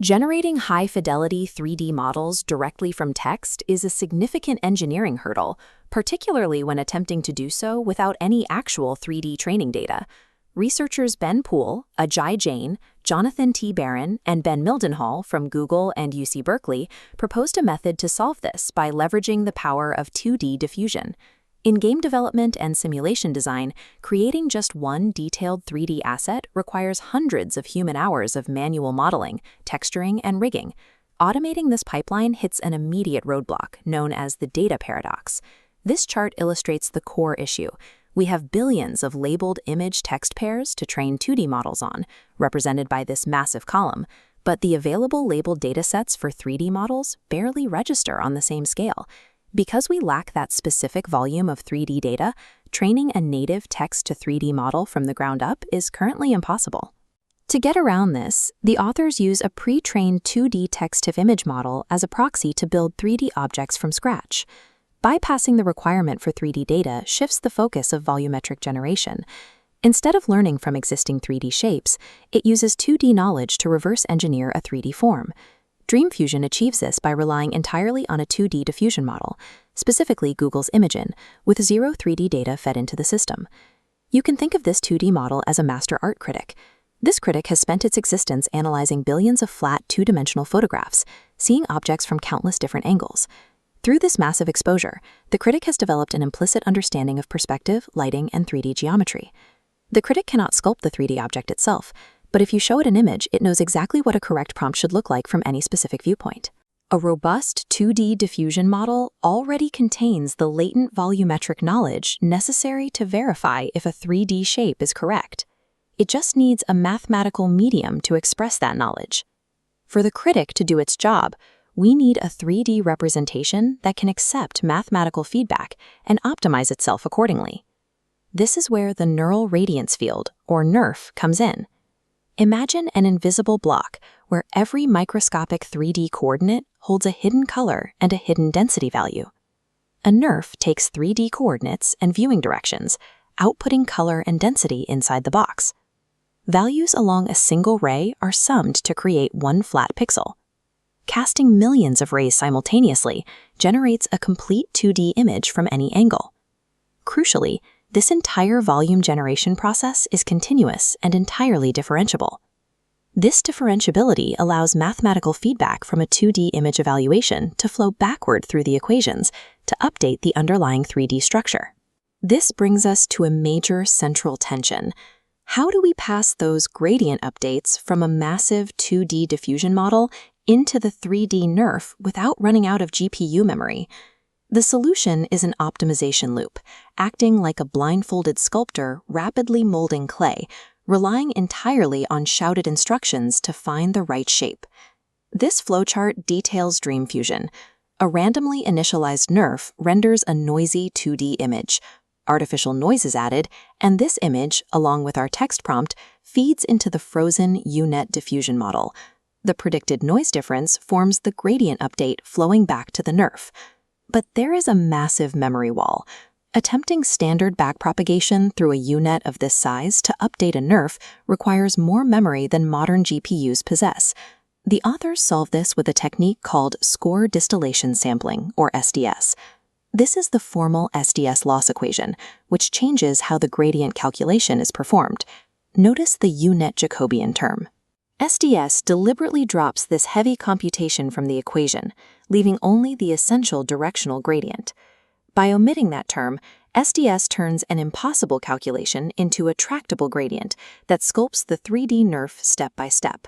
Generating high-fidelity 3D models directly from text is a significant engineering hurdle, particularly when attempting to do so without any actual 3D training data. Researchers Ben Poole, Ajay Jain, Jonathan T. Barron, and Ben Mildenhall from Google and UC Berkeley proposed a method to solve this by leveraging the power of 2D diffusion. In game development and simulation design, creating just one detailed 3D asset requires hundreds of human hours of manual modeling, texturing, and rigging. Automating this pipeline hits an immediate roadblock known as the data paradox. This chart illustrates the core issue. We have billions of labeled image-text pairs to train 2D models on, represented by this massive column, but the available labeled datasets for 3D models barely register on the same scale. Because we lack that specific volume of 3D data, training a native text-to-3D model from the ground up is currently impossible. To get around this, the authors use a pre-trained 2D text-to-image model as a proxy to build 3D objects from scratch. Bypassing the requirement for 3D data shifts the focus of volumetric generation. Instead of learning from existing 3D shapes, it uses 2D knowledge to reverse engineer a 3D form. DreamFusion achieves this by relying entirely on a 2D diffusion model, specifically Google's Imagen, with zero 3D data fed into the system. You can think of this 2D model as a master art critic. This critic has spent its existence analyzing billions of flat, two-dimensional photographs, seeing objects from countless different angles. Through this massive exposure, the critic has developed an implicit understanding of perspective, lighting, and 3D geometry. The critic cannot sculpt the 3D object itself, but if you show it an image, it knows exactly what a correct prompt should look like from any specific viewpoint. A robust 2D diffusion model already contains the latent volumetric knowledge necessary to verify if a 3D shape is correct. It just needs a mathematical medium to express that knowledge. For the critic to do its job, we need a 3D representation that can accept mathematical feedback and optimize itself accordingly. This is where the neural radiance field, or NeRF, comes in. Imagine an invisible block where every microscopic 3D coordinate holds a hidden color and a hidden density value. A NeRF takes 3D coordinates and viewing directions, outputting color and density inside the box. Values along a single ray are summed to create one flat pixel. Casting millions of rays simultaneously generates a complete 2D image from any angle. Crucially, this entire volume generation process is continuous and entirely differentiable. This differentiability allows mathematical feedback from a 2D image evaluation to flow backward through the equations to update the underlying 3D structure. This brings us to a major central tension. How do we pass those gradient updates from a massive 2D diffusion model into the 3D NeRF without running out of GPU memory? The solution is an optimization loop, acting like a blindfolded sculptor rapidly molding clay, relying entirely on shouted instructions to find the right shape. This flowchart details DreamFusion. A randomly initialized NeRF renders a noisy 2D image. Artificial noise is added, and this image, along with our text prompt, feeds into the frozen U-Net diffusion model. The predicted noise difference forms the gradient update flowing back to the NeRF. But there is a massive memory wall. Attempting standard backpropagation through a U-Net of this size to update a NeRF requires more memory than modern GPUs possess. The authors solve this with a technique called score distillation sampling, or SDS. This is the formal SDS loss equation, which changes how the gradient calculation is performed. Notice the U-Net Jacobian term. SDS deliberately drops this heavy computation from the equation, leaving only the essential directional gradient. By omitting that term, SDS turns an impossible calculation into a tractable gradient that sculpts the 3D NeRF step by step.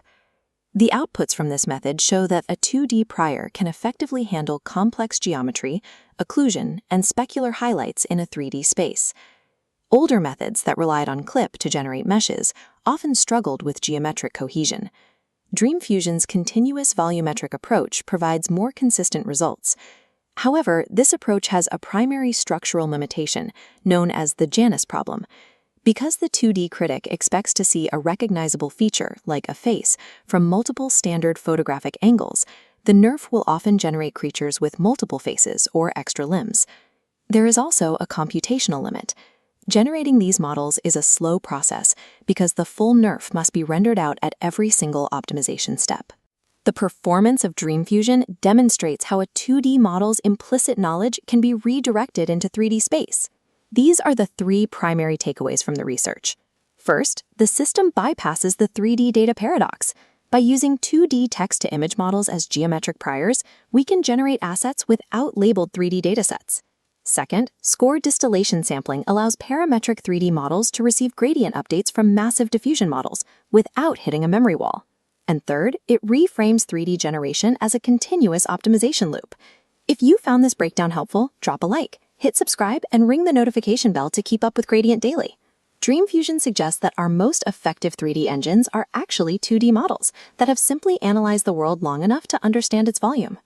The outputs from this method show that a 2D prior can effectively handle complex geometry, occlusion, and specular highlights in a 3D space. Older methods that relied on clip to generate meshes often struggled with geometric cohesion. DreamFusion's continuous volumetric approach provides more consistent results. However, this approach has a primary structural limitation, known as the Janus problem. Because the 2D critic expects to see a recognizable feature, like a face, from multiple standard photographic angles, the NeRF will often generate creatures with multiple faces or extra limbs. There is also a computational limit. Generating these models is a slow process because the full NeRF must be rendered out at every single optimization step. The performance of DreamFusion demonstrates how a 2D model's implicit knowledge can be redirected into 3D space. These are the 3 primary takeaways from the research. First, the system bypasses the 3D data paradox. By using 2D text-to-image models as geometric priors, we can generate assets without labeled 3D datasets. Second, score distillation sampling allows parametric 3D models to receive gradient updates from massive diffusion models without hitting a memory wall. And third, it reframes 3D generation as a continuous optimization loop. If you found this breakdown helpful, drop a like, hit subscribe, and ring the notification bell to keep up with Gradient Daily. DreamFusion suggests that our most effective 3D engines are actually 2D models that have simply analyzed the world long enough to understand its volume.